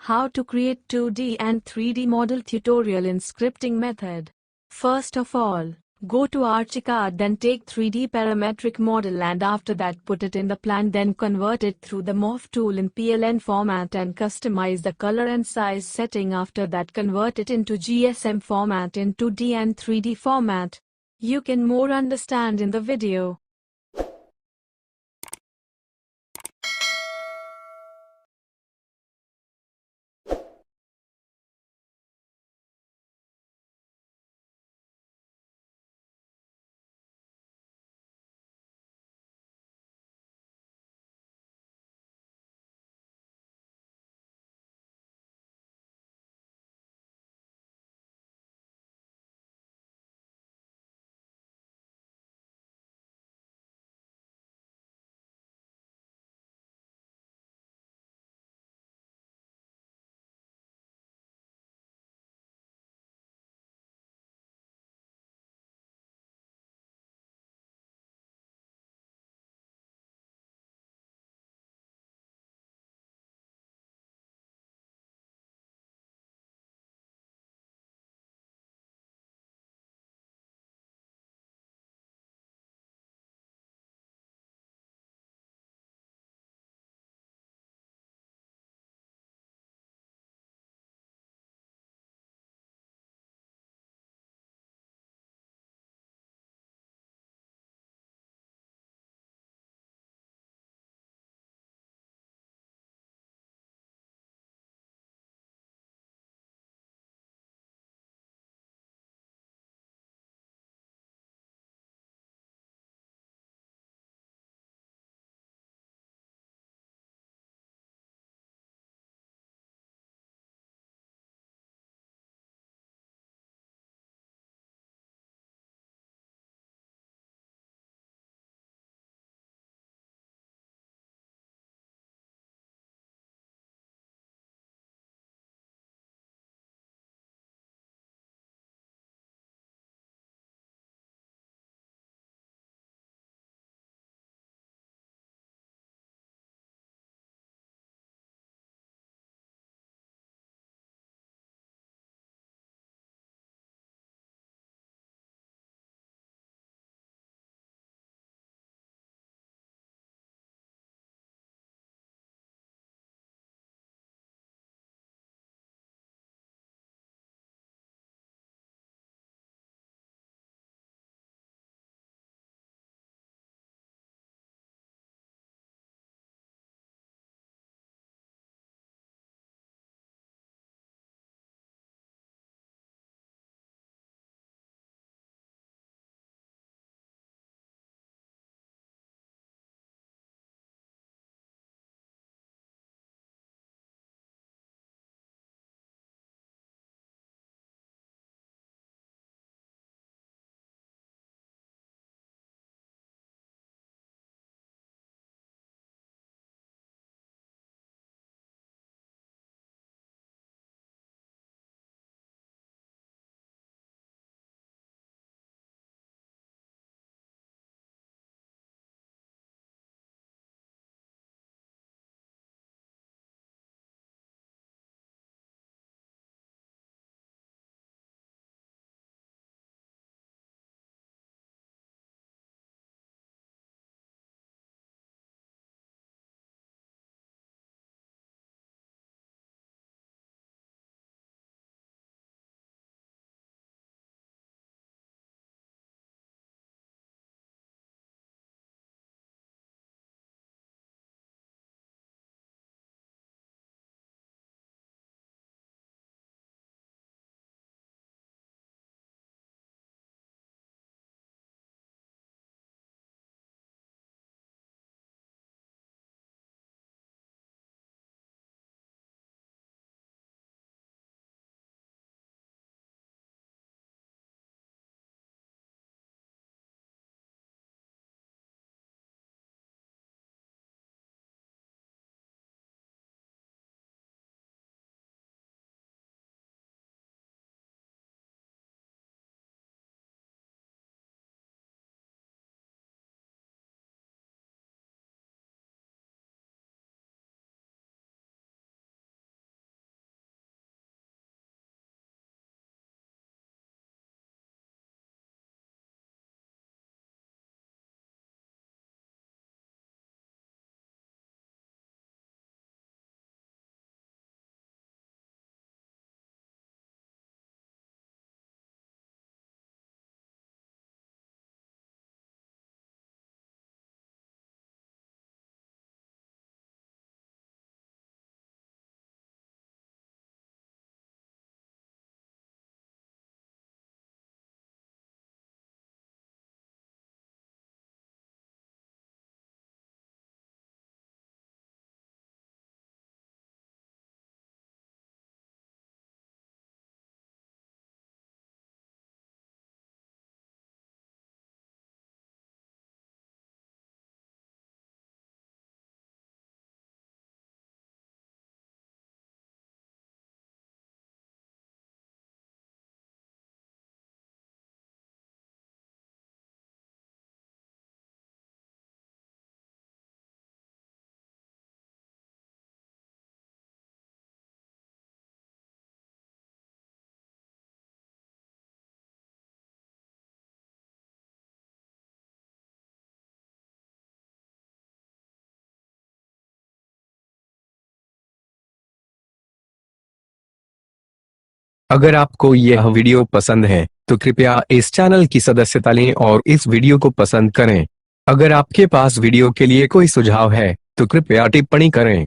How to create 2D and 3D model tutorial in scripting method. First of all, go to Archicad, then take 3D parametric model and after that put it in the plan, then convert it through the morph tool in PLN format and customize the color and size setting. After that convert it into GSM format in 2D and 3D format. You can more understand in the video. अगर आपको यह video पसंद है तो कृपया इस channel की सदस्यता लें और इस वीडियो को पसंद करें। अगर आपके पास वीडियो के लिए कोई सुझाव है तो कृपया टिप्पणी करें।